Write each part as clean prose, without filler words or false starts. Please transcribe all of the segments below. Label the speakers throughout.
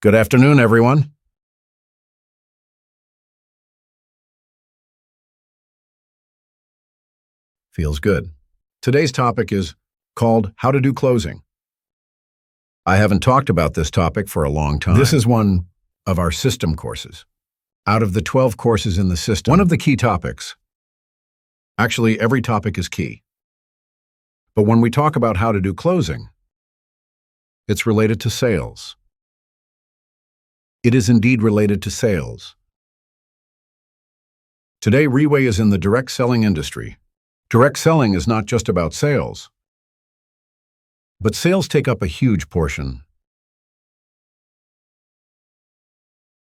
Speaker 1: Good afternoon, everyone. Feels good. Today's topic is called How to Do Closing. I haven't talked about this topic for a long time. This is one of our system courses. Out of the 12 courses in the system, one of the key topics. Actually, every topic is key. But when we talk about how to do closing, it's related to sales. It is indeed related to sales. Today, Reway is in the direct selling industry. Direct selling is not just about sales, but sales take up a huge portion.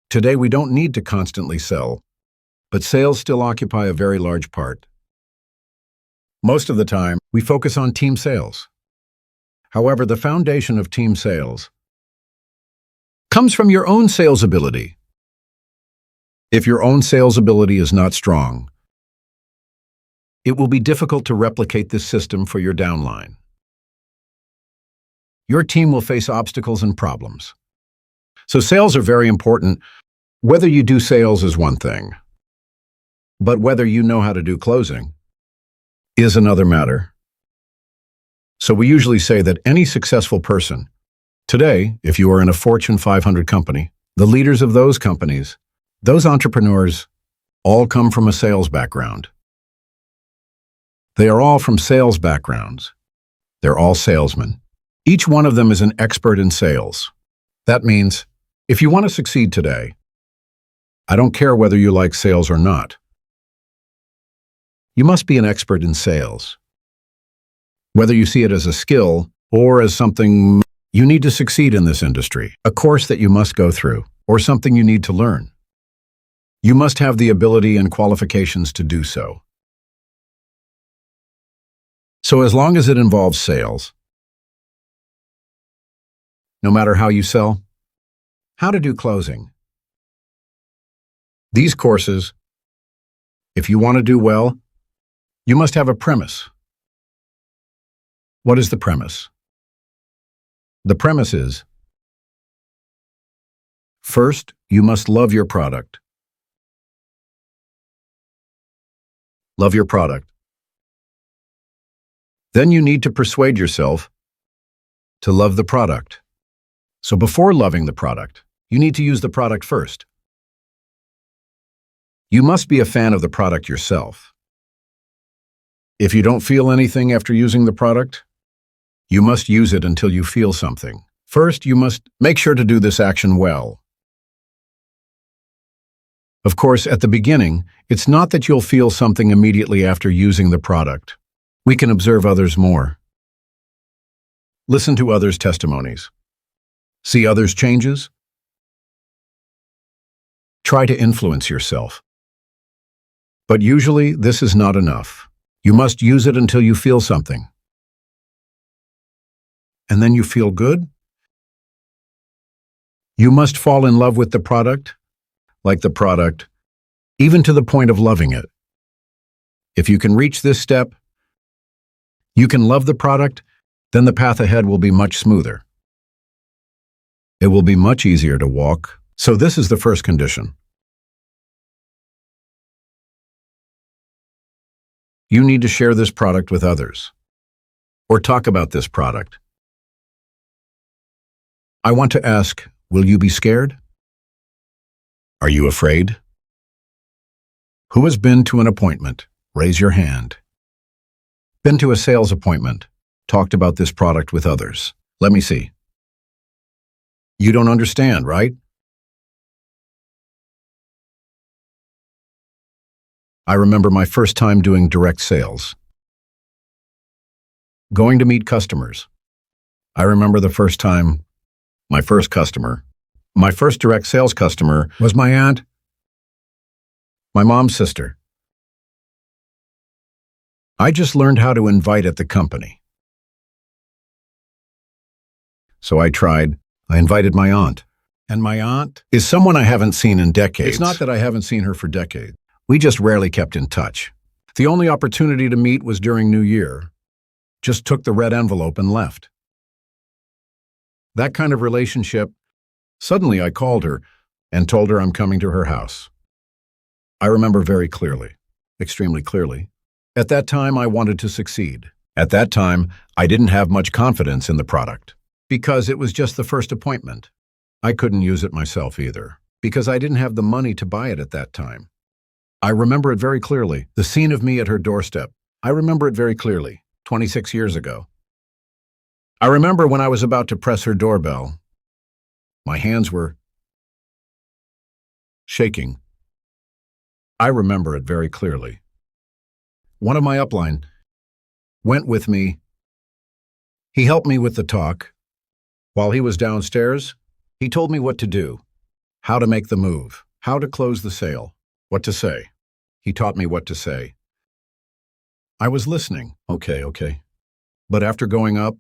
Speaker 1: Today, we don't need to constantly sell, but sales still occupy a very large part. Most of the time, we focus on team sales. However, the foundation of team sales comes from your own sales ability. If your own sales ability is not strong, it will be difficult to replicate this system for your downline. Your team will face obstacles and problems. So sales are very important. Whether you do sales is one thing, but whether you know how to do closing is another matter. So we usually say that any successful person, today, if you are in a Fortune 500 company, the leaders of those companies, those entrepreneurs, all come from a sales background. They are all from sales backgrounds. They're all salesmen. Each one of them is an expert in sales. That means, if you want to succeed today, I don't care whether you like sales or not, you must be an expert in sales. Whether you see it as a skill or as something you need to succeed in this industry, a course that you must go through, or something you need to learn, you must have the ability and qualifications to do so. So as long as it involves sales, no matter how you sell, how to do closing. These courses, if you want to do well, you must have a premise. What is the premise? The premise is, first, you must love your product. Love your product. Then you need to persuade yourself to love the product. So before loving the product, you need to use the product first. You must be a fan of the product yourself. If you don't feel anything after using the product, you must use it until you feel something. First, you must make sure to do this action well. Of course, at the beginning, it's not that you'll feel something immediately after using the product. We can observe others more. Listen to others' testimonies. See others' changes. Try to influence yourself. But usually, this is not enough. You must use it until you feel something. And then you feel good. You must fall in love with the product, like the product, even to the point of loving it. If you can reach this step, you can love the product, then the path ahead will be much smoother. It will be much easier to walk. So this is the first condition. You need to share this product with others, or talk about this product. I want to ask, will you be scared? Are you afraid? Who has been to an appointment? Raise your hand. Been to a sales appointment, talked about this product with others. Let me see. You don't understand, right? I remember my first time doing direct sales. Going to meet customers. I remember the first time, my first customer, my first direct sales customer was my aunt, my mom's sister. I just learned how to invite at the company. So I invited my aunt. And my aunt is someone I haven't seen in decades. It's not that I haven't seen her for decades. We just rarely kept in touch. The only opportunity to meet was during New Year. Just took the red envelope and left. That kind of relationship Suddenly, I called her and told her I'm coming to her house. I remember very clearly, extremely clearly. At that time, I wanted to succeed. At that time, I didn't have much confidence in the product because it was just the first appointment. I couldn't use it myself either because I didn't have the money to buy it at that time. I remember it very clearly, the scene of me at her doorstep. I remember it very clearly, 26 years ago. I remember when I was about to press her doorbell. My hands were shaking. I remember it very clearly. One of my upline went with me. He helped me with the talk. While he was downstairs, he told me what to do, how to make the move, how to close the sale, what to say. He taught me what to say. I was listening. Okay. But after going up,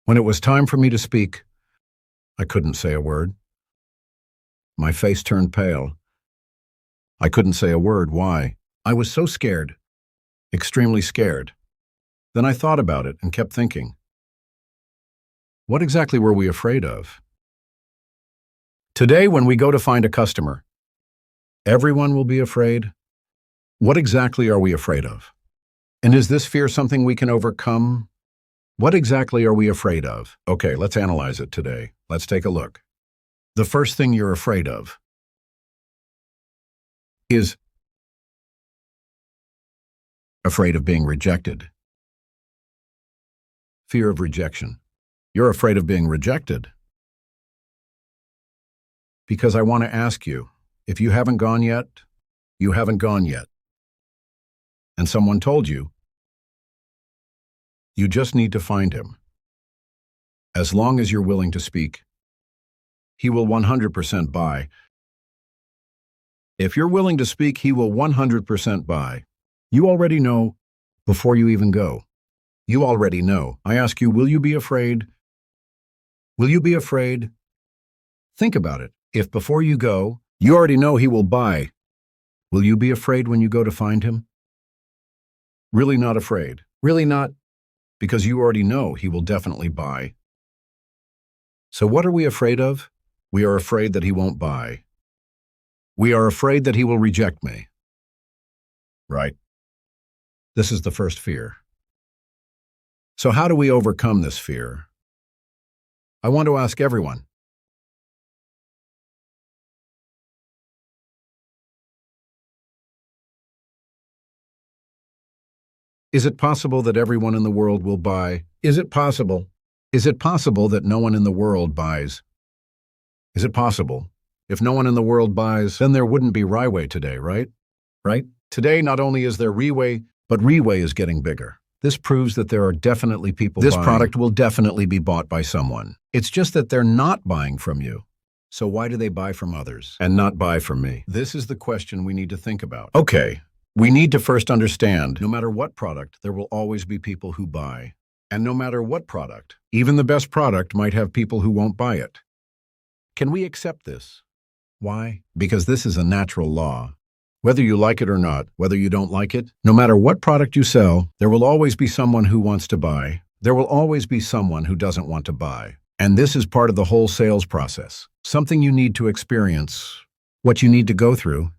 Speaker 1: when it was time for me to speak, I couldn't say a word. My face turned pale. I couldn't say a word. Why? I was so scared, extremely scared. Then I thought about it and kept thinking. What exactly were we afraid of? Today, when we go to find a customer, everyone will be afraid. What exactly are we afraid of? And is this fear something we can overcome? What exactly are we afraid of? Okay, let's analyze it today. Let's take a look. The first thing you're afraid of is afraid of being rejected. Fear of rejection. You're afraid of being rejected. Because I want to ask you, if you haven't gone yet, you haven't gone yet. And someone told you, you just need to find him. As long as you're willing to speak, he will 100% buy. If you're willing to speak, he will 100% buy. You already know before you even go. You already know. I ask you, will you be afraid? Will you be afraid? Think about it. If before you go, you already know he will buy, will you be afraid when you go to find him? Really not afraid. Really not, because you already know he will definitely buy. So what are we afraid of? We are afraid that he won't buy. We are afraid that he will reject me. Right? This is the first fear. So how do we overcome this fear? I want to ask everyone. Is it possible that everyone in the world will buy? Is it possible? Is it possible that no one in the world buys? Is it possible? If no one in the world buys, then there wouldn't be Riway today, right? Right? Today, not only is there Riway, but Riway is getting bigger. This proves that there are definitely people buying. This product will definitely be bought by someone. It's just that they're not buying from you. So why do they buy from others and not buy from me? This is the question we need to think about. Okay, we need to first understand, no matter what product, there will always be people who buy. And no matter what product, even the best product might have people who won't buy it. Can we accept this? Why? Because this is a natural law. Whether you like it or not, whether you don't like it, no matter what product you sell, there will always be someone who wants to buy. There will always be someone who doesn't want to buy. And this is part of the whole sales process. Something you need to experience, what you need to go through.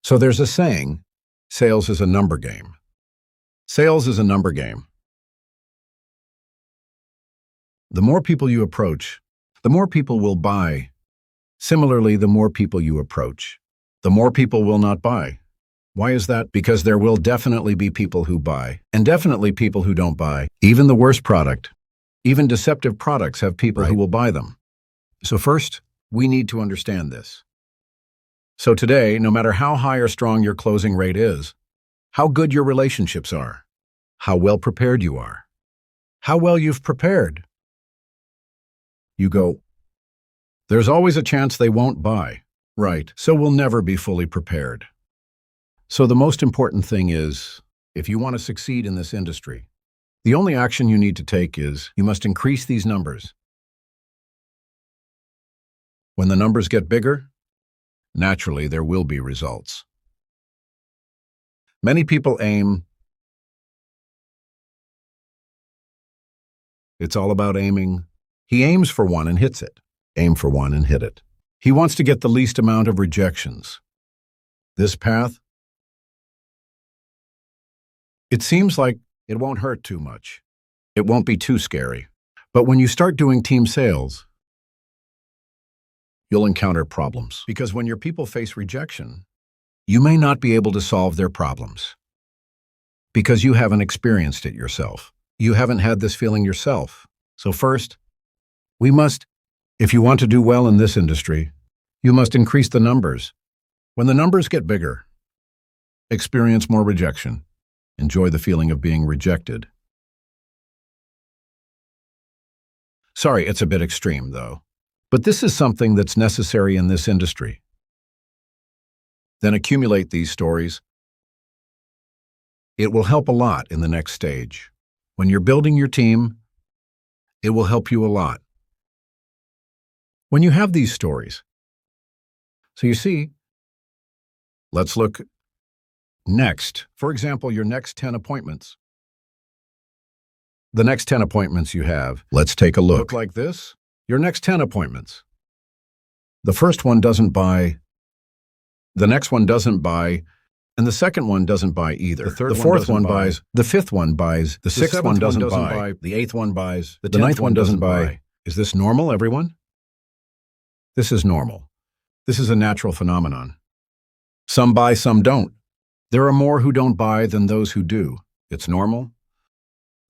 Speaker 1: So there's a saying, sales is a number game. Sales is a number game. The more people you approach, the more people will buy. Similarly, the more people you approach, the more people will not buy. Why is that? Because there will definitely be people who buy, and definitely people who don't buy. Even the worst product, even deceptive products have people who will buy them. So first, we need to understand this. So today, no matter how high or strong your closing rate is, how good your relationships are, how well prepared you are, how well you've prepared, you go, there's always a chance they won't buy. Right, so we'll never be fully prepared. So the most important thing is, if you want to succeed in this industry, the only action you need to take is you must increase these numbers. When the numbers get bigger, naturally there will be results. Many people aim. It's all about aiming. He aims for one and hits it. Aim for one and hit it. He wants to get the least amount of rejections. This path, it seems like it won't hurt too much. It won't be too scary. But when you start doing team sales, you'll encounter problems. Because when your people face rejection, you may not be able to solve their problems. Because you haven't experienced it yourself. You haven't had this feeling yourself. So first, if you want to do well in this industry, you must increase the numbers. When the numbers get bigger, experience more rejection. Enjoy the feeling of being rejected. Sorry, it's a bit extreme, though. But this is something that's necessary in this industry. Then accumulate these stories. It will help a lot in the next stage. When you're building your team, it will help you a lot. When you have these stories. So you see, let's look next. For example, your next 10 appointments. The next 10 appointments you have, let's take a look like this. Your next 10 appointments. The first one doesn't buy, the next one doesn't buy, and the second one doesn't buy either. The fourth one buys, the fifth one buys, the sixth one doesn't buy, the eighth one buys, the ninth one doesn't buy. Is this normal, everyone? This is normal. This is a natural phenomenon. Some buy, some don't. There are more who don't buy than those who do. It's normal.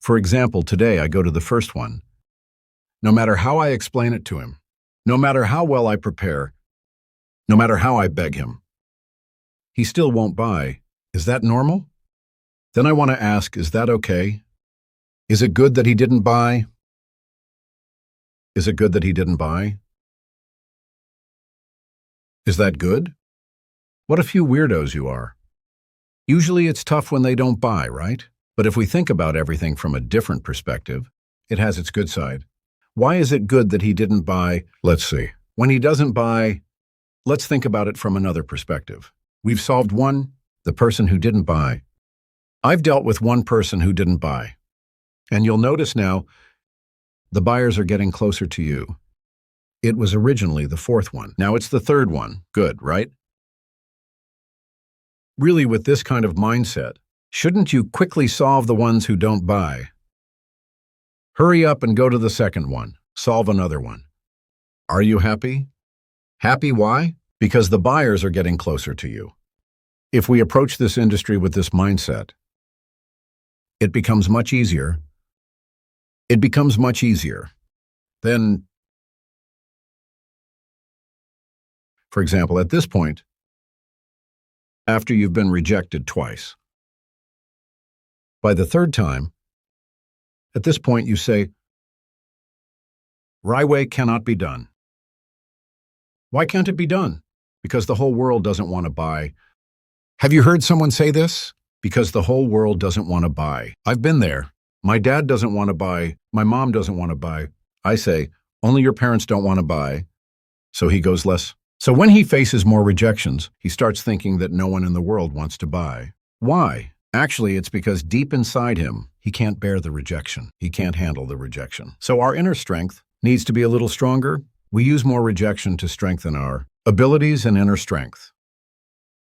Speaker 1: For example, today I go to the first one. No matter how I explain it to him, no matter how well I prepare, no matter how I beg him, he still won't buy. Is that normal? Then I want to ask, is that okay? Is it good that he didn't buy? Is it good that he didn't buy? Is that good? What a few weirdos you are. Usually it's tough when they don't buy, right? But if we think about everything from a different perspective, it has its good side. Why is it good that he didn't buy? Let's see. When he doesn't buy, let's think about it from another perspective. We've solved one, the person who didn't buy. I've dealt with one person who didn't buy. And you'll notice now, the buyers are getting closer to you. It was originally the fourth one. Now it's the third one. Good, right? Really, with this kind of mindset, shouldn't you quickly solve the ones who don't buy? Hurry up and go to the second one. Solve another one. Are you happy? Happy why? Because the buyers are getting closer to you. If we approach this industry with this mindset, it becomes much easier. It becomes much easier. Then, for example, at this point, after you've been rejected twice, by the third time, at this point you say, Raiwei cannot be done. Why can't it be done? Because the whole world doesn't want to buy. Have you heard someone say this? Because the whole world doesn't want to buy. I've been there. My dad doesn't want to buy. My mom doesn't want to buy. I say, only your parents don't want to buy. So he goes less. So when he faces more rejections, he starts thinking that no one in the world wants to buy. Why? Actually, it's because deep inside him, he can't bear the rejection. He can't handle the rejection. So our inner strength needs to be a little stronger. We use more rejection to strengthen our abilities and inner strength.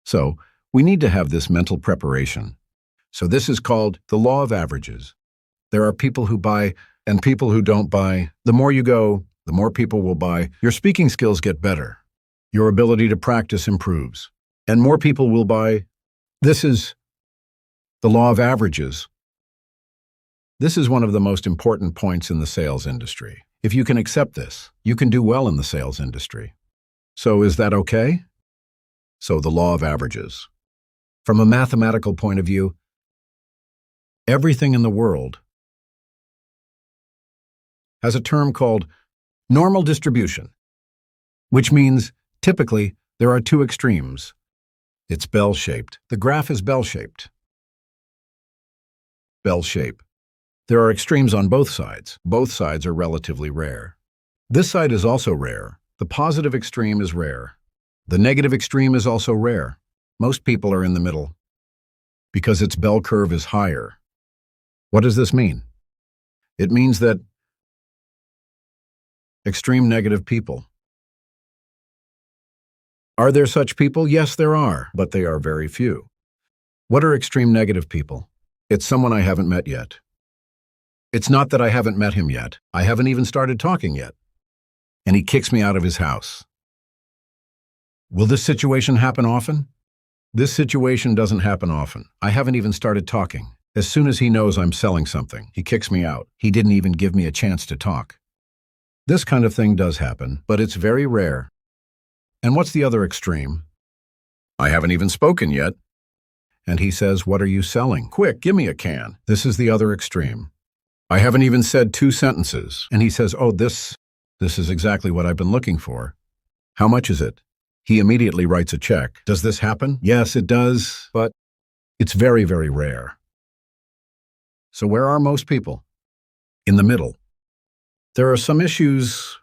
Speaker 1: So we need to have this mental preparation. So this is called the law of averages. There are people who buy and people who don't buy. The more you go, the more people will buy. Your speaking skills get better. Your ability to practice improves. And more people will buy. This is the law of averages. This is one of the most important points in the sales industry. If you can accept this, you can do well in the sales industry. So is that okay? So the law of averages. From a mathematical point of view, everything in the world has a term called normal distribution, which means typically there are two extremes. It's bell-shaped. The graph is bell-shaped. Bell shape. There are extremes on both sides. Both sides are relatively rare. This side is also rare. The positive extreme is rare. The negative extreme is also rare. Most people are in the middle because its bell curve is higher. What does this mean? It means that extreme negative people Are there such people? Yes, there are, but they are very few. What are extreme negative people? It's someone I haven't met yet. It's not that I haven't met him yet. I haven't even started talking yet. And he kicks me out of his house. Will this situation happen often? This situation doesn't happen often. I haven't even started talking. As soon as he knows I'm selling something, he kicks me out. He didn't even give me a chance to talk. This kind of thing does happen, but it's very rare. And what's the other extreme? I haven't even spoken yet. And he says, "What are you selling? Quick, give me a can." This is the other extreme. I haven't even said 2 sentences. And he says, "Oh, this is exactly what I've been looking for. How much is it?" He immediately writes a check. Does this happen? Yes, it does, but it's very, very rare. So where are most people? In the middle. There are some issues.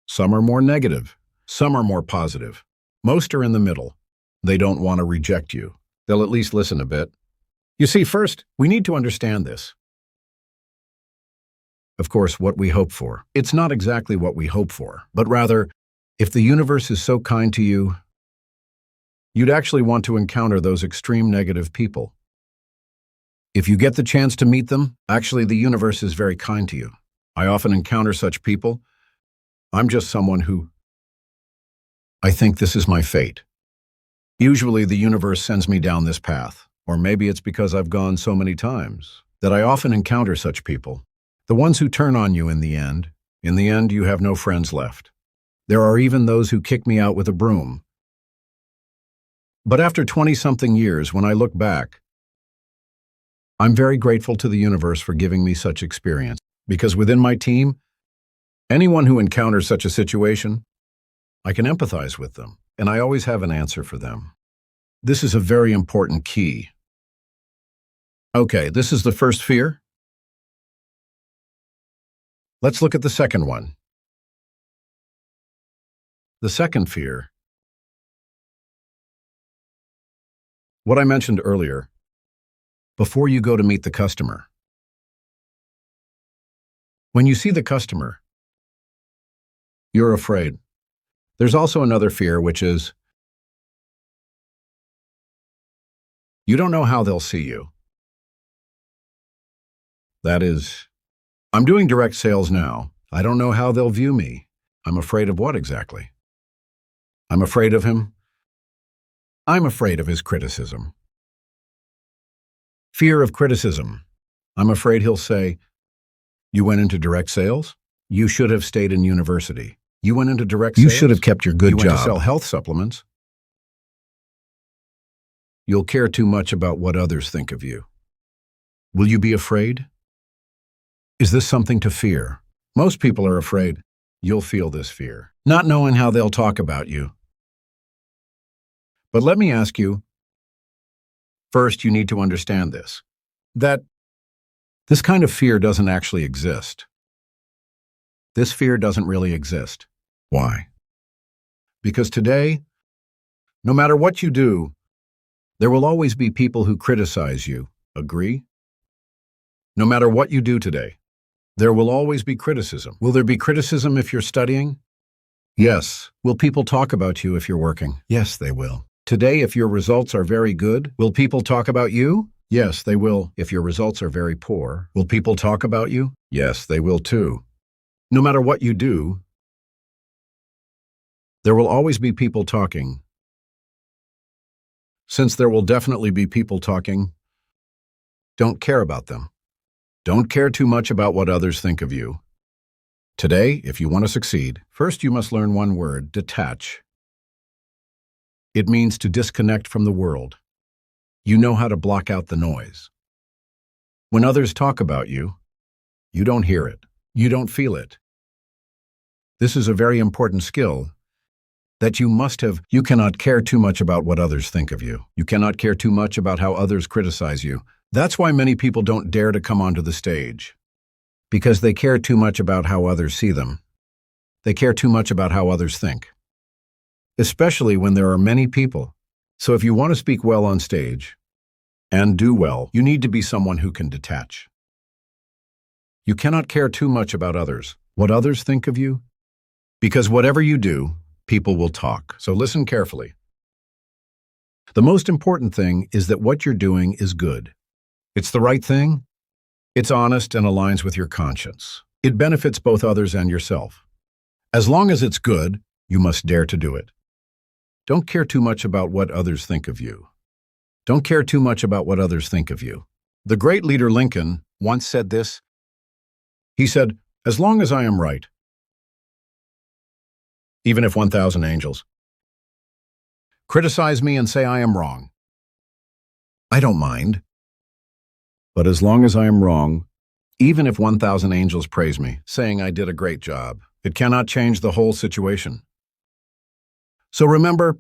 Speaker 1: Some are more negative. Some are more positive. Most are in the middle. They don't want to reject you. They'll at least listen a bit. You see, first, we need to understand this. Of course, what we hope for. It's not exactly what we hope for, but rather, if the universe is so kind to you, you'd actually want to encounter those extreme negative people. If you get the chance to meet them, actually the universe is very kind to you. I often encounter such people. I'm just someone who I think this is my fate. Usually the universe sends me down this path, or maybe it's because I've gone so many times that I often encounter such people. The ones who turn on you in the end you have no friends left. There are even those who kick me out with a broom. But after 20-something years, when I look back, I'm very grateful to the universe for giving me such experience, because within my team, anyone who encounters such a situation, I can empathize with them, and I always have an answer for them. This is a very important key. Okay, this is the first fear. Let's look at the second one. The second fear. What I mentioned earlier, before you go to meet the customer. When you see the customer, you're afraid. There's also another fear, which is you don't know how they'll see you. That is, I'm doing direct sales now. I don't know how they'll view me. I'm afraid of what exactly? I'm afraid of him. I'm afraid of his criticism. Fear of criticism. I'm afraid he'll say, "You went into direct sales? You should have stayed in university. You went into direct sales? You should have kept your good job. You went to sell health supplements. You'll care too much about what others think of you." Will you be afraid? Is this something to fear? Most people are afraid. You'll feel this fear, not knowing how they'll talk about you. But let me ask you, first you need to understand this, that this kind of fear doesn't actually exist. This fear doesn't really exist. Why? Because today, no matter what you do, there will always be people who criticize you. Agree? No matter what you do today, there will always be criticism. Will there be criticism if you're studying? Yes. Will people talk about you if you're working? Yes, they will. Today, if your results are very good, will people talk about you? Yes, they will. If your results are very poor, will people talk about you? Yes, they will too. No matter what you do, there will always be people talking. Since there will definitely be people talking, don't care about them. Don't care too much about what others think of you. Today, if you want to succeed, first you must learn one word, detach. It means to disconnect from the world. You know how to block out the noise. When others talk about you, you don't hear it. You don't feel it. This is a very important skill that you must have. You cannot care too much about what others think of you. You cannot care too much about how others criticize you. That's why many people don't dare to come onto the stage, because they care too much about how others see them. They care too much about how others think, especially when there are many people. So if you want to speak well on stage and do well, you need to be someone who can detach. You cannot care too much about others, what others think of you, because whatever you do, people will talk. So listen carefully. The most important thing is that what you're doing is good. It's the right thing. It's honest and aligns with your conscience. It benefits both others and yourself. As long as it's good, you must dare to do it. Don't care too much about what others think of you. Don't care too much about what others think of you. The great leader Lincoln once said this. He said, "As long as I am right, even if 1,000 angels criticize me and say I am wrong, I don't mind. But as long as I am wrong, even if 1,000 angels praise me, saying I did a great job, it cannot change the whole situation." So remember,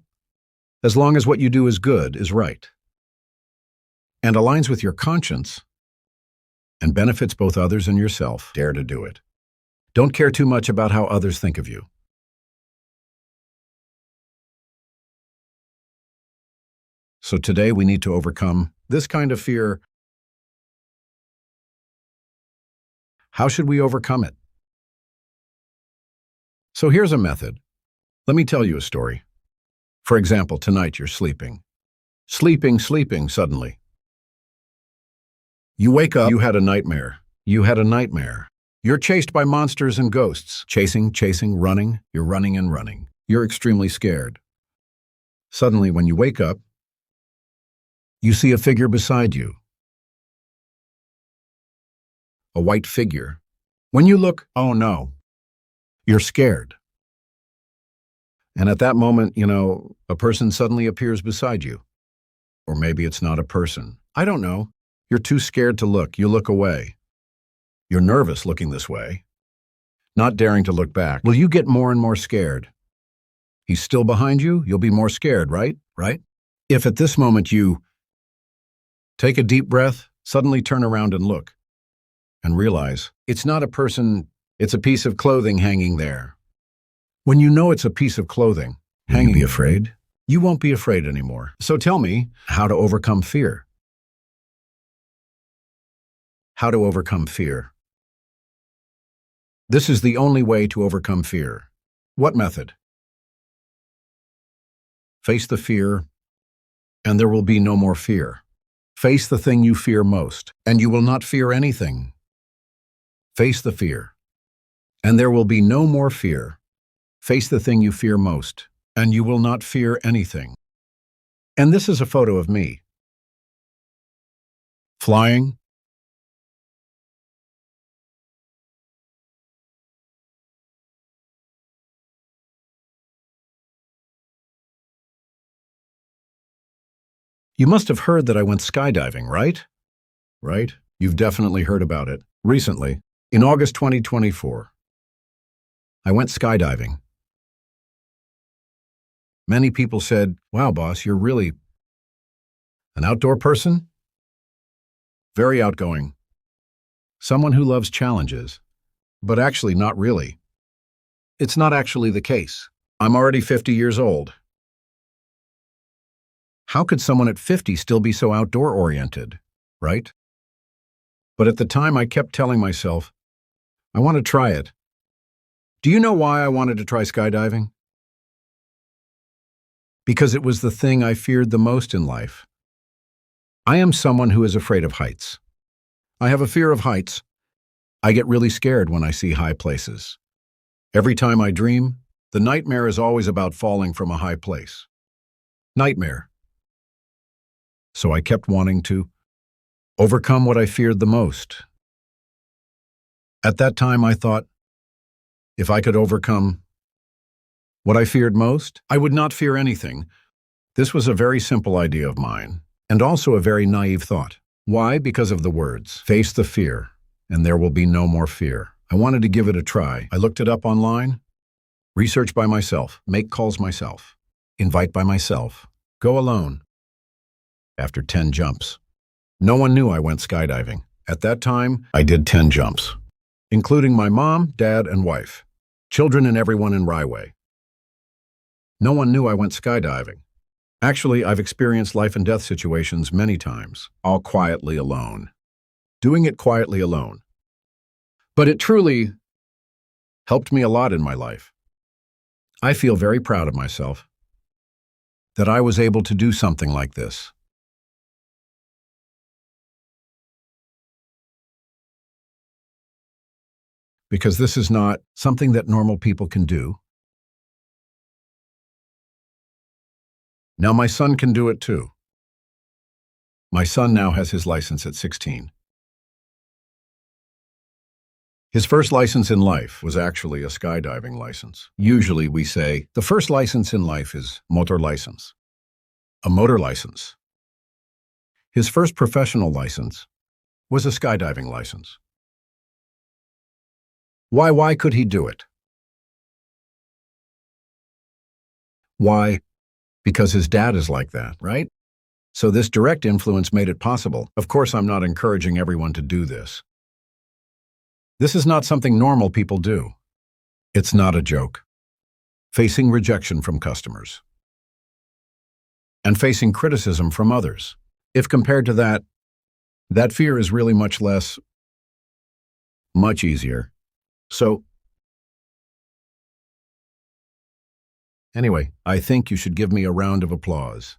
Speaker 1: as long as what you do is good, is right, and aligns with your conscience, and benefits both others and yourself, dare to do it. Don't care too much about how others think of you. So today we need to overcome this kind of fear. How should we overcome it? So here's a method. Let me tell you a story. For example, tonight you're sleeping. Sleeping, suddenly. You wake up, you had a nightmare. You had a nightmare. You're chased by monsters and ghosts. Chasing, running. You're running and running. You're extremely scared. Suddenly, when you wake up, you see a figure beside you. A white figure. When you look, oh no, you're scared. And at that moment, a person suddenly appears beside you. Or maybe it's not a person. I don't know. You're too scared to look. You look away. You're nervous looking this way, not daring to look back. Will you get more and more scared? He's still behind you? You'll be more scared, right? Right? If at this moment you take a deep breath, suddenly turn around and look, and realize it's not a person, it's a piece of clothing hanging there. When you know it's a piece of clothing hanging, will you be afraid? You won't be afraid anymore. So tell me how to overcome fear. How to overcome fear. This is the only way to overcome fear. What method? Face the fear, and there will be no more fear. Face the thing you fear most, and you will not fear anything. Face the fear, and there will be no more fear. Face the thing you fear most, and you will not fear anything. And this is a photo of me. Flying. You must have heard that I went skydiving, right? Right? You've definitely heard about it. Recently, in August 2024, I went skydiving. Many people said, "Wow, boss, you're really an outdoor person?" Very outgoing. Someone who loves challenges. But actually, not really. It's not actually the case. I'm already 50 years old. How could someone at 50 still be so outdoor-oriented, right? But at the time, I kept telling myself, I want to try it. Do you know why I wanted to try skydiving? Because it was the thing I feared the most in life. I am someone who is afraid of heights. I have a fear of heights. I get really scared when I see high places. Every time I dream, the nightmare is always about falling from a high place. Nightmare. So I kept wanting to overcome what I feared the most. At that time, I thought, if I could overcome what I feared most, I would not fear anything. This was a very simple idea of mine, and also a very naive thought. Why? Because of the words, face the fear, and there will be no more fear. I wanted to give it a try. I looked it up online, research by myself, make calls myself, invite by myself, go alone. After 10 jumps. No one knew I went skydiving. At that time, I did 10 jumps, including my mom, dad, and wife, children and everyone in Ryway. No one knew I went skydiving. Actually, I've experienced life and death situations many times, all quietly alone. Doing it quietly alone. But it truly helped me a lot in my life. I feel very proud of myself that I was able to do something like this. Because this is not something that normal people can do. Now my son can do it too. My son now has his license at 16. His first license in life was actually a skydiving license. Usually we say the first license in life is motor license, a motor license. His first professional license was a skydiving license. Why could he do it? Why? Because his dad is like that, right? So this direct influence made it possible. Of course, I'm not encouraging everyone to do this. This is not something normal people do. It's not a joke. Facing rejection from customers. And facing criticism from others. If compared to that, that fear is really much less, much easier. So, anyway, I think you should give me a round of applause.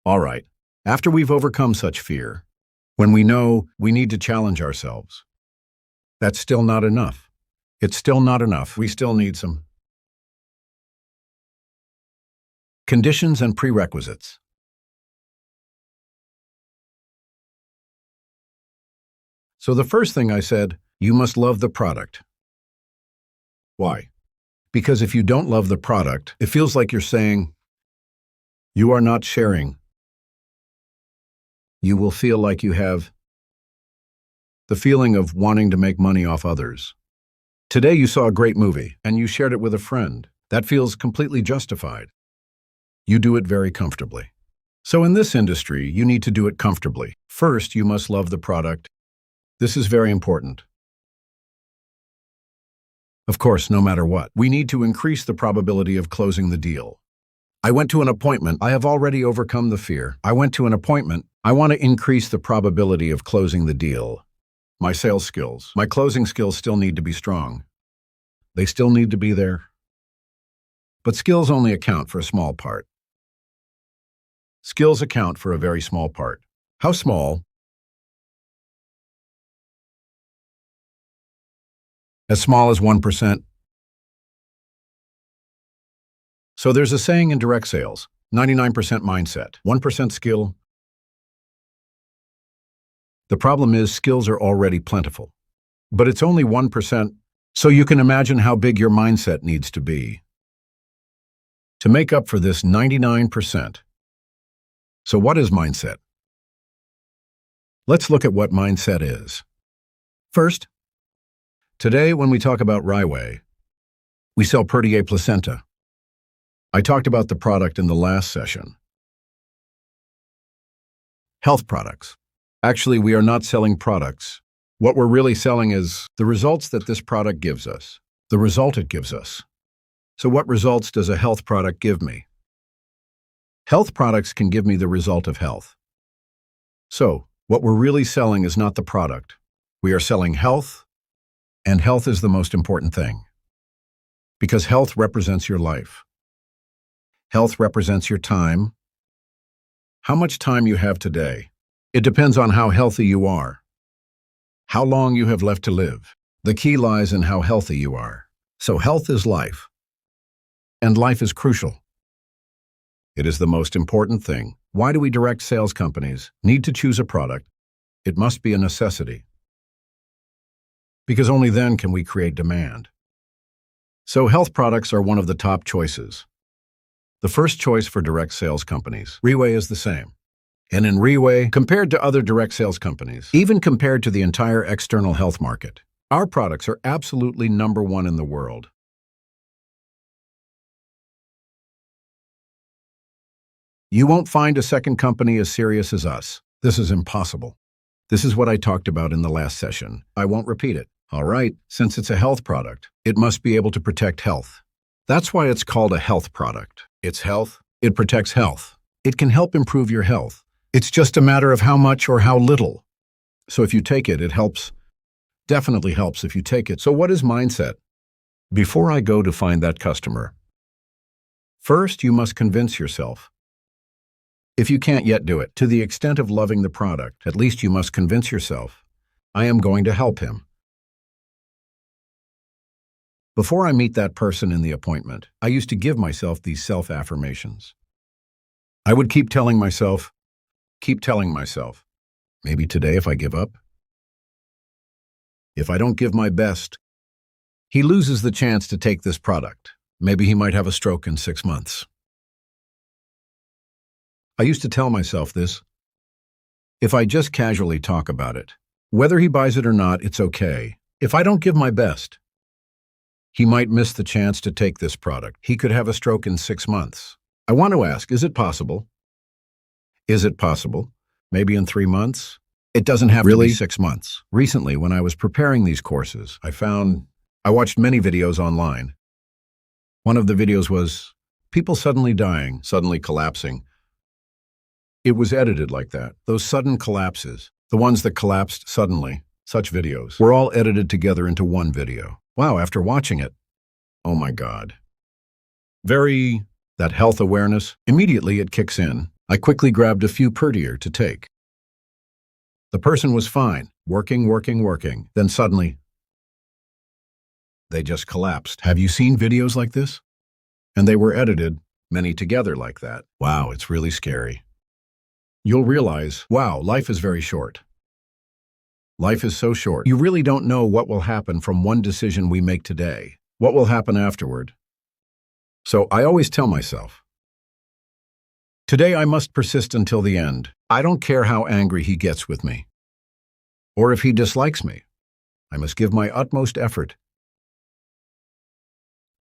Speaker 1: All right. After we've overcome such fear, when we know we need to challenge ourselves, that's still not enough. It's still not enough. We still need some conditions and prerequisites. So the first thing I said, you must love the product. Why? Because if you don't love the product, it feels like you're saying, you are not sharing. You will feel like you have the feeling of wanting to make money off others. Today you saw a great movie and you shared it with a friend. That feels completely justified. You do it very comfortably. So in this industry, you need to do it comfortably. First, you must love the product. This is very important. Of course, no matter what, we need to increase the probability of closing the deal. I went to an appointment. I have already overcome the fear. I went to an appointment. I want to increase the probability of closing the deal. My sales skills, my closing skills still need to be strong. They still need to be there. But skills only account for a small part. Skills account for a very small part. How small? As small as 1%. So there's a saying in direct sales, 99% mindset, 1% skill. The problem is skills are already plentiful, but it's only 1%, so you can imagine how big your mindset needs to be to make up for this 99%. So what is mindset? Let's look at what mindset is. First, today when we talk about Ryway, we sell Perdier placenta. I talked about the product in the last session. Health products. Actually, we are not selling products. What we're really selling is the results that this product gives us, the result it gives us. So what results does a health product give me? Health products can give me the result of health. So, what we're really selling is not the product. We are selling health, and health is the most important thing. Because health represents your life. Health represents your time. How much time you have today. It depends on how healthy you are. How long you have left to live. The key lies in how healthy you are. So health is life. And life is crucial. It is the most important thing. Why do we direct sales companies need to choose a product? It must be a necessity. Because only then can we create demand. So health products are one of the top choices. The first choice for direct sales companies. Ryway is the same. And in Ryway, compared to other direct sales companies, even compared to the entire external health market, our products are absolutely number one in the world. You won't find a second company as serious as us. This is impossible. This is what I talked about in the last session. I won't repeat it. All right, since it's a health product, it must be able to protect health. That's why it's called a health product. It's health. It protects health. It can help improve your health. It's just a matter of how much or how little. So if you take it, it helps definitely helps if you take it. So what is mindset? Before I go to find that customer, first you must convince yourself. If you can't yet do it, to the extent of loving the product, at least you must convince yourself, I am going to help him. Before I meet that person in the appointment, I used to give myself these self-affirmations. I would keep telling myself, maybe today if I give up, if I don't give my best, he loses the chance to take this product. Maybe he might have a stroke in 6 months. I used to tell myself this. If I just casually talk about it, whether he buys it or not, it's okay. If I don't give my best, he might miss the chance to take this product. He could have a stroke in 6 months. I want to ask, is it possible? Is it possible? Maybe in 3 months? It doesn't have to be 6 months. Recently, when I was preparing these courses, I watched many videos online. One of the videos was people suddenly dying, suddenly collapsing. It was edited like that. Those sudden collapses, the ones that collapsed suddenly, such videos, were all edited together into one video. Wow, after watching it, oh my God. That health awareness, immediately it kicks in. I quickly grabbed a few Perdier to take. The person was fine, working. Then suddenly, they just collapsed. Have you seen videos like this? And they were edited, many together like that. Wow, it's really scary. You'll realize, wow, life is very short. Life is so short. You really don't know what will happen from one decision we make today. What will happen afterward? So I always tell myself, today I must persist until the end. I don't care how angry he gets with me, or if he dislikes me. I must give my utmost effort.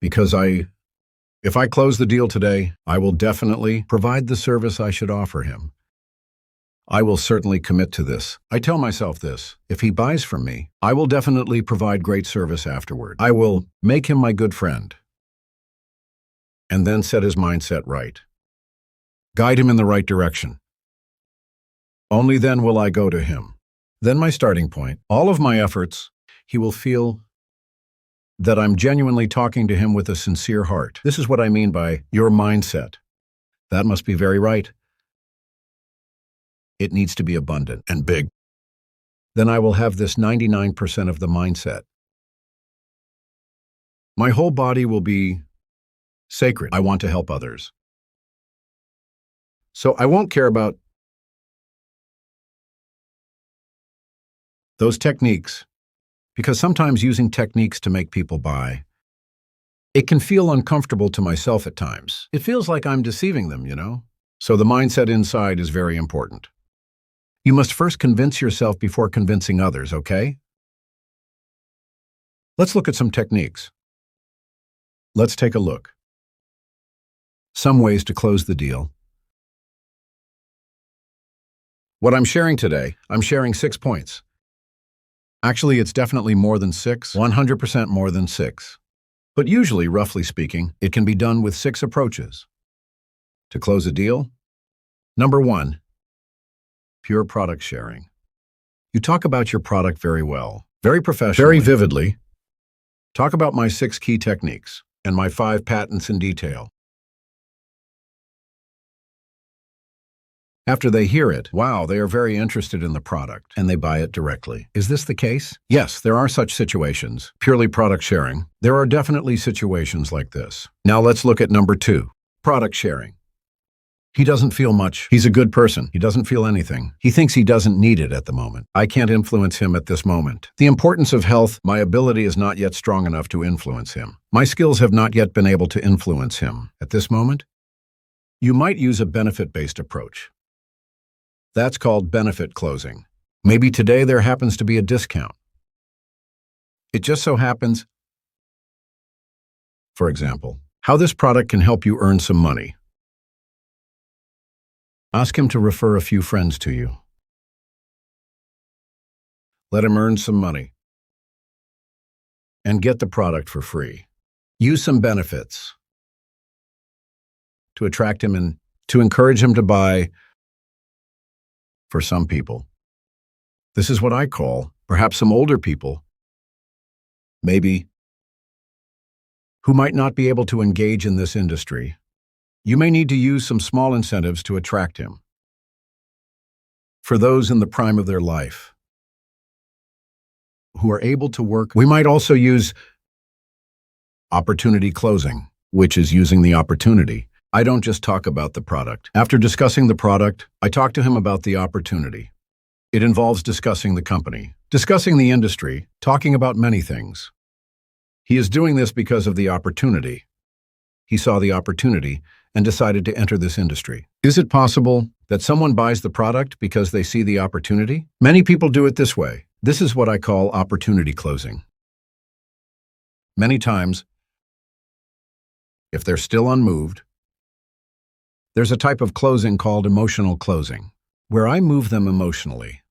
Speaker 1: Because if I close the deal today, I will definitely provide the service I should offer him. I will certainly commit to this. I tell myself this. If he buys from me, I will definitely provide great service afterward. I will make him my good friend. And then set his mindset right. Guide him in the right direction. Only then will I go to him. Then my starting point, all of my efforts, he will feel that I'm genuinely talking to him with a sincere heart. This is what I mean by your mindset. That must be very right. It needs to be abundant and big. Then I will have this 99% of the mindset. My whole body will be sacred. I want to help others. So I won't care about those techniques, because sometimes using techniques to make people buy, it can feel uncomfortable to myself at times. It feels like I'm deceiving them, So the mindset inside is very important. You must first convince yourself before convincing others, okay? Let's look at some techniques. Let's take a look. Some ways to close the deal. What I'm sharing today, I'm sharing 6 points. Actually, it's definitely more than 6, 100% more than 6. But usually, roughly speaking, it can be done with 6 approaches. To close a deal, number 1, pure product sharing. You talk about your product very well, very professionally, very vividly. Talk about my 6 key techniques and my 5 patents in detail. After they hear it, wow, they are very interested in the product, and they buy it directly. Is this the case? Yes, there are such situations. Purely product sharing. There are definitely situations like this. Now let's look at number 2, product sharing. He doesn't feel much. He's a good person. He doesn't feel anything. He thinks he doesn't need it at the moment. I can't influence him at this moment. The importance of health, my ability is not yet strong enough to influence him. My skills have not yet been able to influence him. At this moment, you might use a benefit-based approach. That's called benefit closing. Maybe today there happens to be a discount. It just so happens, for example, how this product can help you earn some money. Ask him to refer a few friends to you. Let him earn some money and get the product for free. Use some benefits to attract him and to encourage him to buy. For some people, this is what I call, perhaps some older people, maybe, who might not be able to engage in this industry. You may need to use some small incentives to attract him. For those in the prime of their life, who are able to work, we might also use opportunity closing, which is using the opportunity. I don't just talk about the product. After discussing the product, I talk to him about the opportunity. It involves discussing the company, discussing the industry, talking about many things. He is doing this because of the opportunity. He saw the opportunity and decided to enter this industry. Is it possible that someone buys the product because they see the opportunity? Many people do it this way. This is what I call opportunity closing. Many times, if they're still unmoved, there's a type of closing called emotional closing, where I move them emotionally.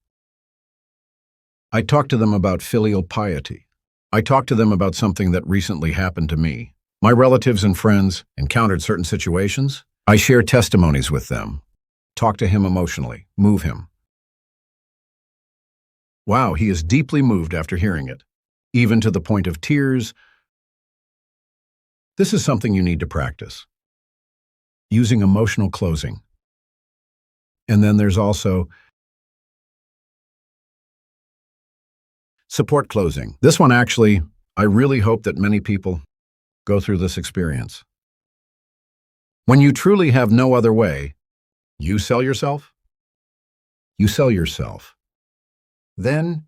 Speaker 1: I talk to them about filial piety. I talk to them about something that recently happened to me. My relatives and friends encountered certain situations. I share testimonies with them. Talk to him emotionally. Move him. Wow, he is deeply moved after hearing it, even to the point of tears. This is something you need to practice. Using emotional closing. And then there's also support closing. This one actually, I really hope that many people go through this experience. When you truly have no other way, you sell yourself. You sell yourself. Then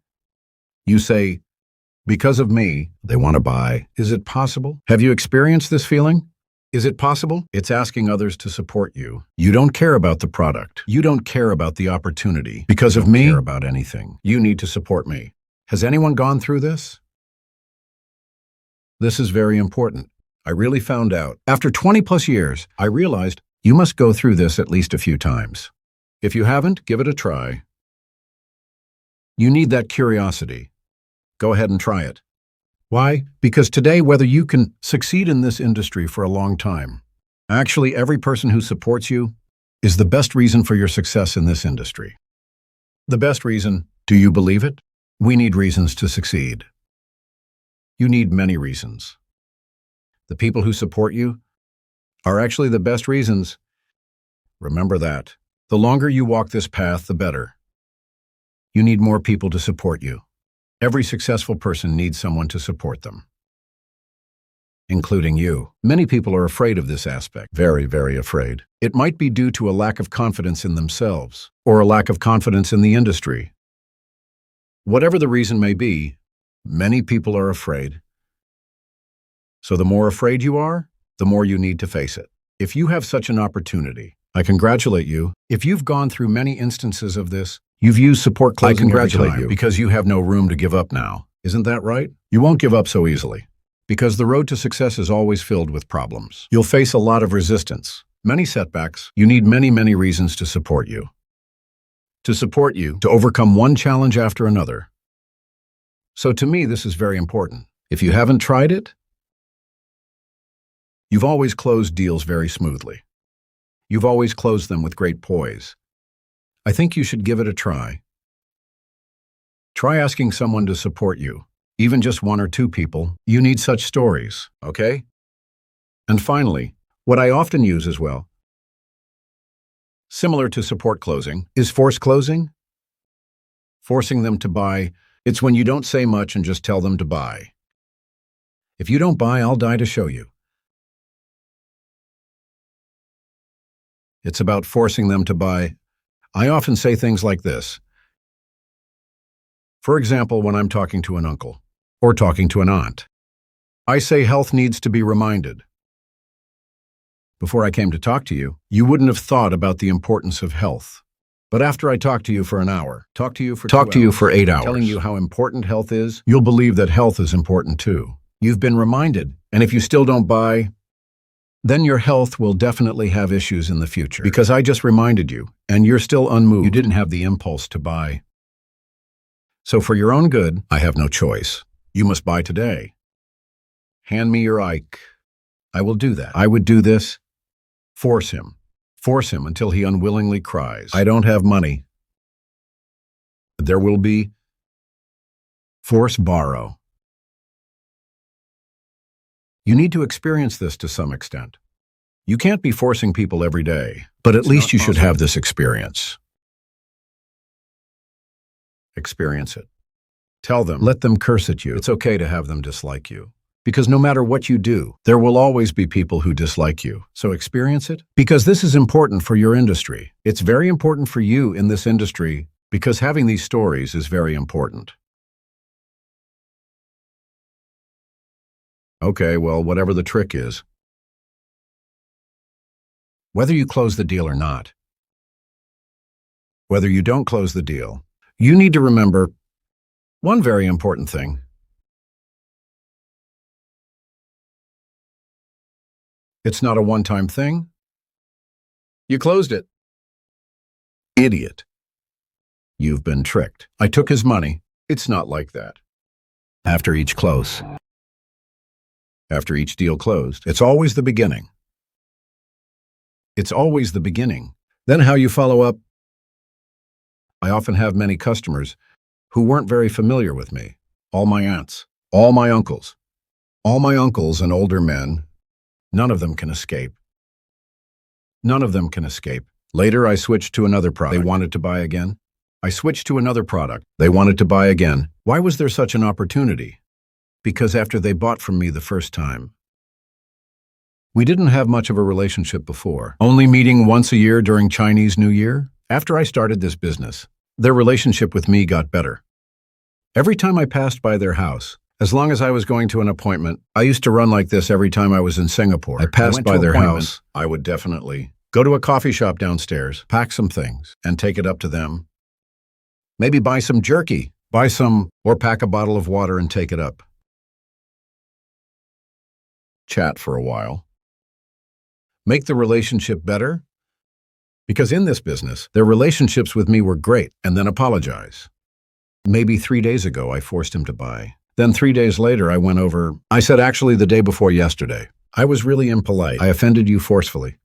Speaker 1: you say, because of me, they want to buy. Is it possible? Have you experienced this feeling? Is it possible? It's asking others to support you. You don't care about the product. You don't care about the opportunity. Because of me, you don't care about anything. You need to support me. Has anyone gone through this? This is very important. I really found out. After 20 plus years, I realized you must go through this at least a few times. If you haven't, give it a try. You need that curiosity. Go ahead and try it. Why? Because today, whether you can succeed in this industry for a long time, actually every person who supports you is the best reason for your success in this industry. The best reason, do you believe it? We need reasons to succeed. You need many reasons. The people who support you are actually the best reasons. Remember that. The longer you walk this path, the better. You need more people to support you. Every successful person needs someone to support them, including you. Many people are afraid of this aspect, very, very afraid. It might be due to a lack of confidence in themselves or a lack of confidence in the industry. Whatever the reason may be, many people are afraid. So the more afraid you are, the more you need to face it. If you have such an opportunity, I congratulate you. If you've gone through many instances of this, you've used support closing. I congratulate you because you have no room to give up now. Isn't that right? You won't give up so easily because the road to success is always filled with problems. You'll face a lot of resistance, many setbacks. You need many, many reasons to support you. To support you, to overcome one challenge after another. So to me, this is very important. If you haven't tried it, you've always closed deals very smoothly. You've always closed them with great poise. I think you should give it a try. Try asking someone to support you, even just one or two people. You need such stories, okay? And finally, what I often use as well, similar to support closing, is force closing. Forcing them to buy, it's when you don't say much and just tell them to buy. If you don't buy, I'll die to show you. It's about forcing them to buy. I often say things like this. For example, when I'm talking to an uncle or talking to an aunt, I say health needs to be reminded. Before I came to talk to you, you wouldn't have thought about the importance of health. But after I talk to you for an hour, talk to you for 8 hours, telling you how important health is, you'll believe that health is important too. You've been reminded, and if you still don't buy, then your health will definitely have issues in the future. Because I just reminded you, and you're still unmoved. You didn't have the impulse to buy. So for your own good, I have no choice. You must buy today. Hand me your Ike. I will do that. I would do this. Force him. Force him until he unwillingly cries, I don't have money. There will be force borrow. You need to experience this to some extent. You can't be forcing people every day, but at least you should have this experience. Experience it. Tell them, let them curse at you. It's okay to have them dislike you. Because no matter what you do, there will always be people who dislike you. So experience it. Because this is important for your industry. It's very important for you in this industry because having these stories is very important. Okay, well, whatever the trick is, whether you close the deal or not, whether you don't close the deal, you need to remember one very important thing. It's not a one-time thing. You closed it. Idiot. You've been tricked. I took his money. It's not like that. After each deal closed, it's always the beginning. It's always the beginning. Then how you follow up. I often have many customers who weren't very familiar with me. All my aunts, all my uncles and older men, none of them can escape. None of them can escape. Later, I switched to another product. They wanted to buy again. I switched to another product. They wanted to buy again. Why was there such an opportunity? Because after they bought from me the first time, we didn't have much of a relationship before, only meeting once a year during Chinese New Year. After I started this business, their relationship with me got better. Every time I passed by their house, as long as I was going to an appointment, I used to run like this every time I was in Singapore. I passed by their house, I would definitely go to a coffee shop downstairs, pack some things, and take it up to them. Maybe buy some jerky, or pack a bottle of water and take it up. Chat for a while. Make the relationship better. Because in this business, their relationships with me were great, and then apologize. Maybe 3 days ago, I forced him to buy. Then 3 days later, I went over. I said, actually, the day before yesterday. I was really impolite. I offended you forcefully.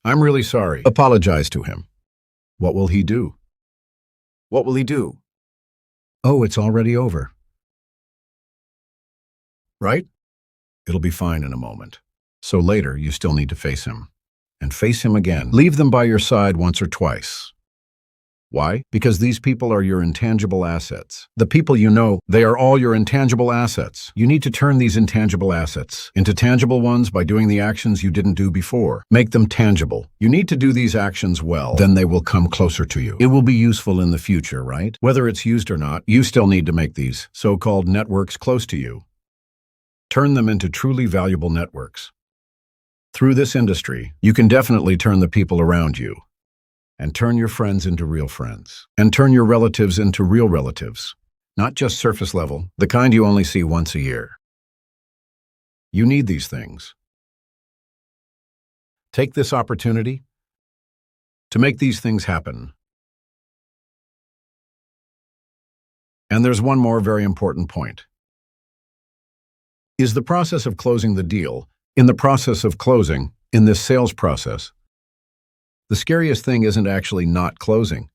Speaker 1: I'm really sorry. Apologize to him. What will he do? What will he do? Oh, it's already over. Right? It'll be fine in a moment. So later, you still need to face him. And face him again. Leave them by your side once or twice. Why? Because these people are your intangible assets. The people you know, they are all your intangible assets. You need to turn these intangible assets into tangible ones by doing the actions you didn't do before. Make them tangible. You need to do these actions well. Then they will come closer to you. It will be useful in the future, right? Whether it's used or not, you still need to make these so-called networks close to you. Turn them into truly valuable networks. Through this industry, you can definitely turn the people around you, and turn your friends into real friends, and turn your relatives into real relatives, not just surface level, the kind you only see once a year. You need these things. Take this opportunity to make these things happen. And there's one more very important point. Is the process of closing the deal. In the process of closing, in this sales process, the scariest thing isn't actually not closing.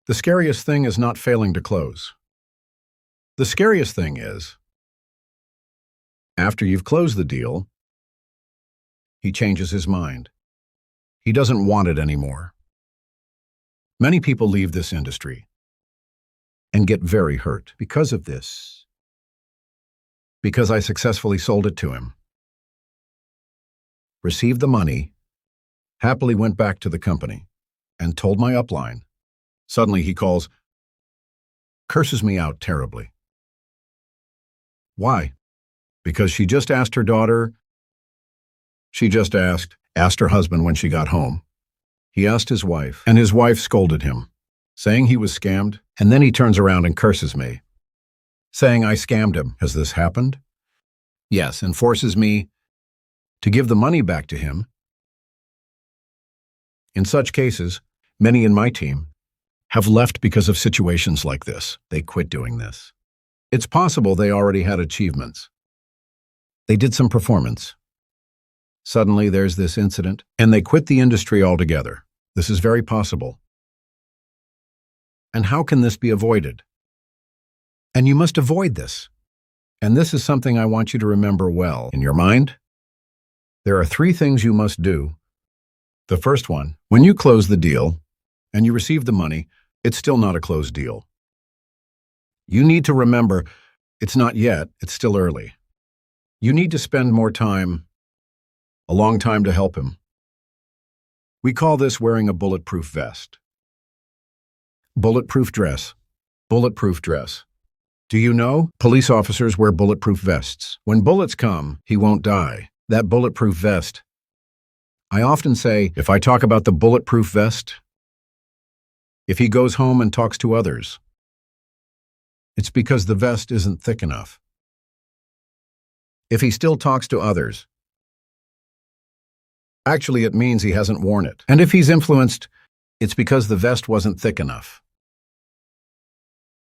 Speaker 1: The scariest thing is not failing to close. The scariest thing is, after you've closed the deal, he changes his mind. He doesn't want it anymore. Many people leave this industry and get very hurt because of this. Because I successfully sold it to him. Received the money, happily went back to the company, and told my upline. Suddenly he calls, curses me out terribly. Why? Because she just asked her daughter, asked her husband when she got home. He asked his wife, and his wife scolded him, saying he was scammed, and then he turns around and curses me, saying I scammed him. Has this happened? Yes, and forces me to give the money back to him. In such cases, many in my team have left because of situations like this. They quit doing this. It's possible they already had achievements. They did some performance. Suddenly there's this incident, and they quit the industry altogether. This is very possible. And how can this be avoided? And you must avoid this. And this is something I want you to remember well in your mind. There are 3 things you must do. The first one, when you close the deal and you receive the money, it's still not a closed deal. You need to remember, it's not yet, it's still early. You need to spend more time, a long time to help him. We call this wearing a bulletproof vest. Bulletproof dress. Bulletproof dress. Do you know? Police officers wear bulletproof vests. When bullets come, he won't die. That bulletproof vest. I often say, if I talk about the bulletproof vest, if he goes home and talks to others, it's because the vest isn't thick enough. If he still talks to others, actually it means he hasn't worn it. And if he's influenced, it's because the vest wasn't thick enough.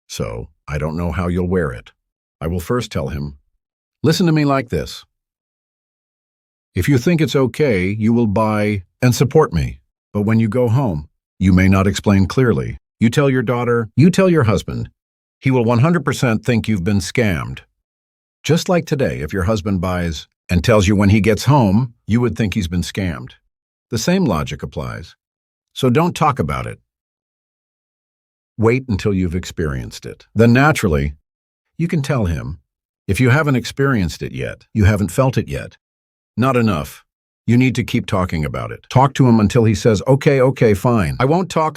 Speaker 1: So, I don't know how you'll wear it. I will first tell him, listen to me like this. If you think it's okay, you will buy and support me. But when you go home, you may not explain clearly. You tell your daughter, you tell your husband. He will 100% think you've been scammed. Just like today, if your husband buys and tells you when he gets home, you would think he's been scammed. The same logic applies. So don't talk about it. Wait until you've experienced it. Then naturally, you can tell him, if you haven't experienced it yet, you haven't felt it yet. Not enough. You need to keep talking about it. Talk to him until he says, okay, fine. I won't talk.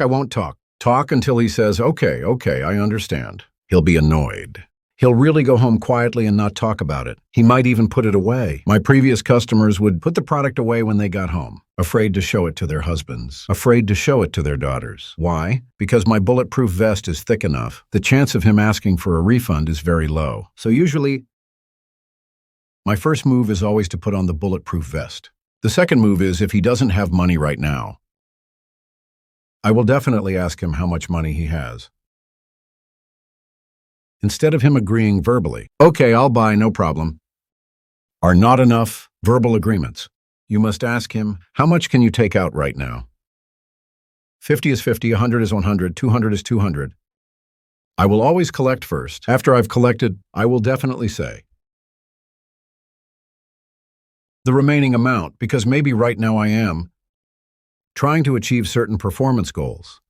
Speaker 1: Talk until he says, okay, I understand. He'll be annoyed. He'll really go home quietly and not talk about it. He might even put it away. My previous customers would put the product away when they got home, afraid to show it to their husbands, afraid to show it to their daughters. Why? Because my bulletproof vest is thick enough. The chance of him asking for a refund is very low. So usually, my first move is always to put on the bulletproof vest. The second move is if he doesn't have money right now, I will definitely ask him how much money he has. Instead of him agreeing verbally, okay, I'll buy, no problem, are not enough verbal agreements. You must ask him, how much can you take out right now? 50 is 50, 100 is 100, 200 is 200. I will always collect first. After I've collected, I will definitely say the remaining amount, because maybe right now I am trying to achieve certain performance goals.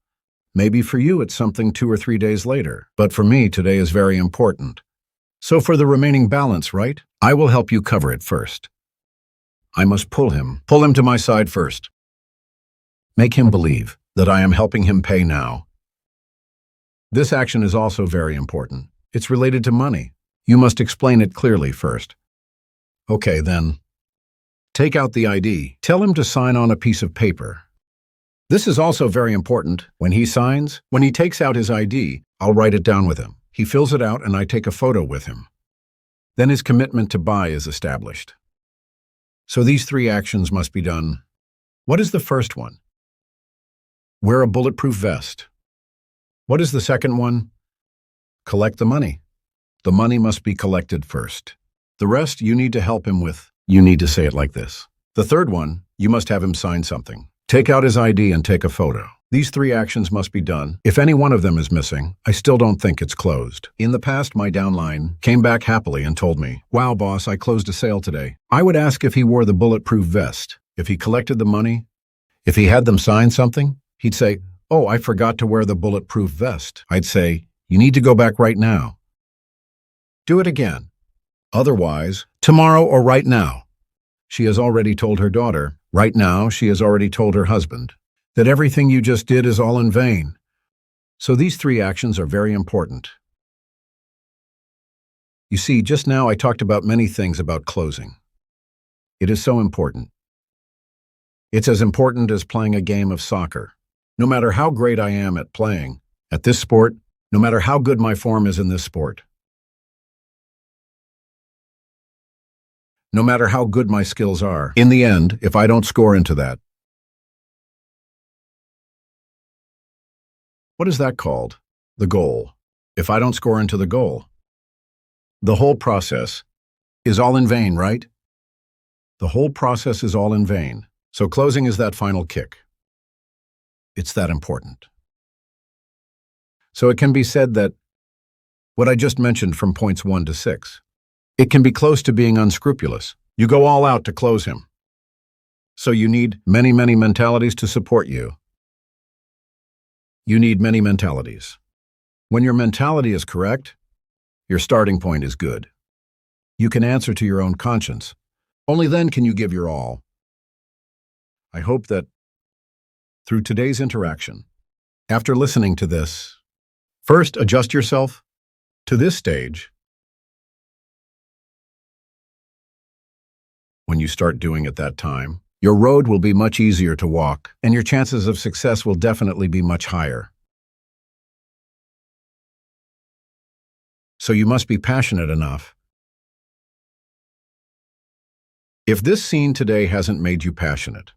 Speaker 1: Maybe for you it's something 2 or 3 days later, but for me today is very important. So for the remaining balance, right? I will help you cover it first. I must pull him to my side first. Make him believe that I am helping him pay now. This action is also very important. It's related to money. You must explain it clearly first. Okay, then. Take out the ID. Tell him to sign on a piece of paper. This is also very important. When he signs, when he takes out his ID, I'll write it down with him. He fills it out and I take a photo with him. Then his commitment to buy is established. So these 3 actions must be done. What is the first one? Wear a bulletproof vest. What is the second one? Collect the money. The money must be collected first. The rest you need to help him with. You need to say it like this. The third one, you must have him sign something. Take out his ID and take a photo. These 3 actions must be done. If any one of them is missing, I still don't think it's closed. In the past, my downline came back happily and told me, wow, boss, I closed a sale today. I would ask if he wore the bulletproof vest, if he collected the money, if he had them sign something. He'd say, oh, I forgot to wear the bulletproof vest. I'd say, you need to go back right now. Do it again. Otherwise, tomorrow or right now. She has already told her daughter, right now she has already told her husband, that everything you just did is all in vain. So these 3 actions are very important. You see, just now I talked about many things about closing. It is so important. It's as important as playing a game of soccer. No matter how great I am at playing, at this sport, no matter how good my form is in this sport, no matter how good my skills are, in the end, if I don't score into that, what is that called? The goal. If I don't score into the goal, the whole process is all in vain, right? The whole process is all in vain. So closing is that final kick. It's that important. So it can be said that what I just mentioned from points 1 to 6, It can be close to being unscrupulous. You go all out to close him. So you need many, many mentalities to support you. You need many mentalities. When your mentality is correct, your starting point is good. You can answer to your own conscience. Only then can you give your all. I hope that through today's interaction, after listening to this, first adjust yourself to this stage. When you start doing it that time, your road will be much easier to walk, and your chances of success will definitely be much higher. So you must be passionate enough. If this scene today hasn't made you passionate,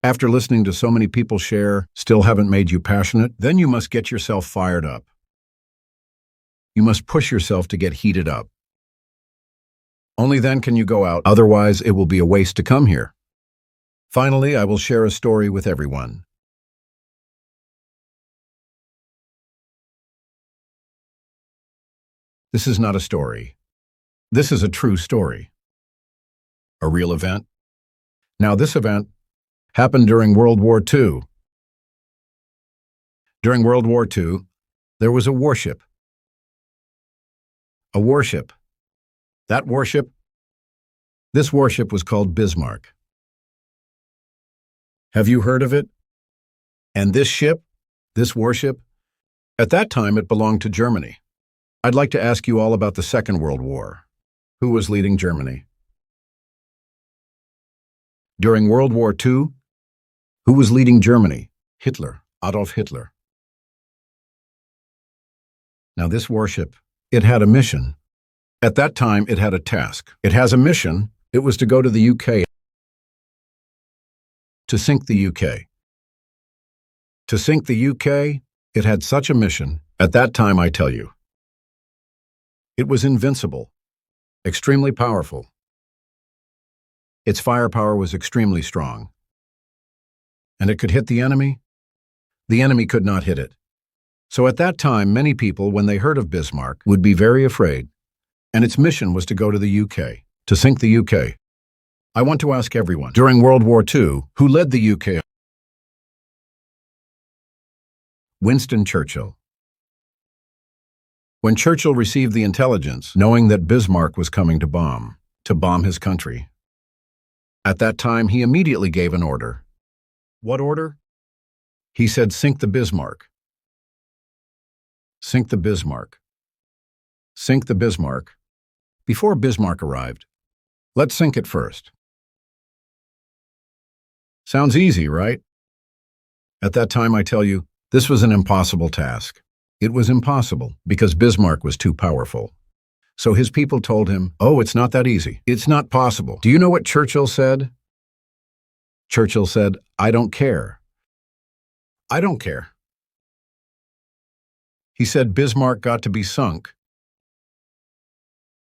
Speaker 1: after listening to so many people share, still haven't made you passionate, then you must get yourself fired up. You must push yourself to get heated up. Only then can you go out, otherwise it will be a waste to come here. Finally, I will share a story with everyone. This is not a story. This is a true story. A real event. Now, this event happened during World War II. During World War II, there was a warship. A warship. That warship, this warship was called Bismarck. Have you heard of it? And this ship, this warship, at that time it belonged to Germany. I'd like to ask you all about the Second World War. Who was leading Germany? During World War II, who was leading Germany? Hitler, Adolf Hitler. Now this warship, it had a mission. At that time, it had a task. It has a mission. It was to go to the UK. To sink the UK. To sink the UK, it had such a mission. At that time, I tell you. It was invincible, extremely powerful. Its firepower was extremely strong. And it could hit the enemy. The enemy could not hit it. So at that time, many people, when they heard of Bismarck, would be very afraid. And its mission was to go to the UK, to sink the UK. I want to ask everyone, during World War II, who led the UK? Winston Churchill. When Churchill received the intelligence, knowing that Bismarck was coming to bomb his country, at that time he immediately gave an order. What order? He said, sink the Bismarck. Sink the Bismarck. Sink the Bismarck. Before Bismarck arrived, let's sink it first. Sounds easy, right? At that time, I tell you, this was an impossible task. It was impossible because Bismarck was too powerful. So his people told him, oh, it's not that easy. It's not possible. Do you know what Churchill said? Churchill said, I don't care. I don't care. He said Bismarck got to be sunk.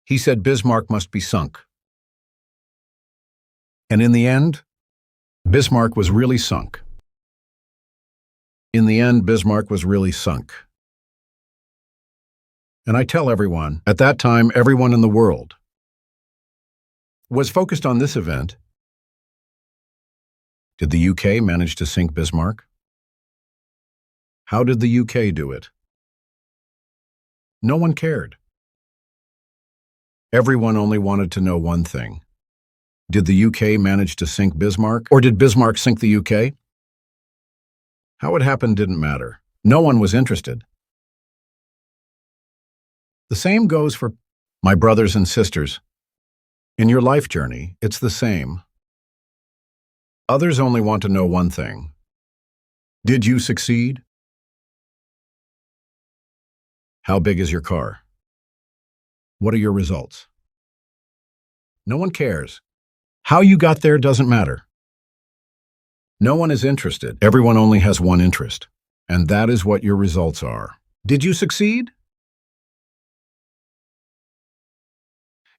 Speaker 1: He said Bismarck must be sunk. And in the end, Bismarck was really sunk. In the end, Bismarck was really sunk. And I tell everyone, at that time, everyone in the world was focused on this event. Did the UK manage to sink Bismarck? How did the UK do it? No one cared. Everyone only wanted to know one thing. Did the UK manage to sink Bismarck, or did Bismarck sink the UK? How it happened didn't matter. No one was interested. The same goes for my brothers and sisters. In your life journey, it's the same. Others only want to know one thing. Did you succeed? How big is your car? What are your results? No one cares. How you got there doesn't matter. No one is interested. Everyone only has one interest, and that is what your results are. Did you succeed?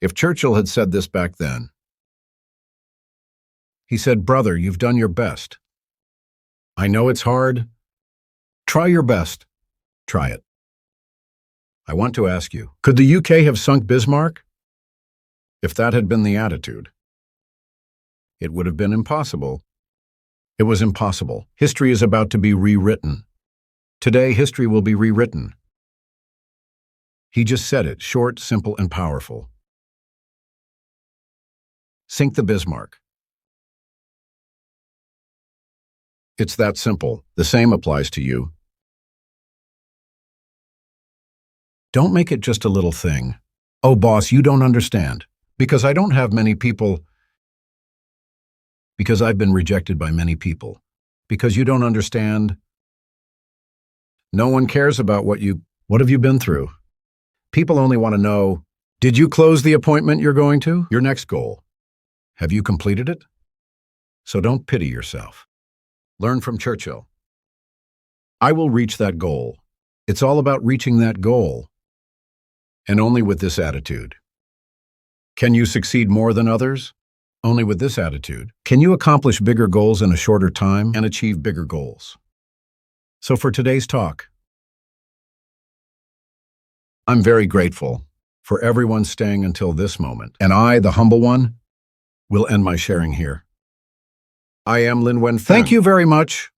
Speaker 1: If Churchill had said this back then, he said, brother, you've done your best. I know it's hard. Try your best. Try it. I want to ask you, could the UK have sunk Bismarck? If that had been the attitude, it would have been impossible. It was impossible. History is about to be rewritten. Today, history will be rewritten. He just said it, short, simple, and powerful. Sink the Bismarck. It's that simple. The same applies to you. Don't make it just a little thing. Oh, boss, you don't understand. Because I don't have many people. Because I've been rejected by many people. Because you don't understand. No one cares about what have you been through? People only want to know, did you close the appointment you're going to? Your next goal. Have you completed it? So don't pity yourself. Learn from Churchill. I will reach that goal. It's all about reaching that goal. And only with this attitude. Can you succeed more than others? Only with this attitude. Can you accomplish bigger goals in a shorter time and achieve bigger goals? So for today's talk, I'm very grateful for everyone staying until this moment. And I, the humble one, will end my sharing here. I am Lin Wen. Thank you very much.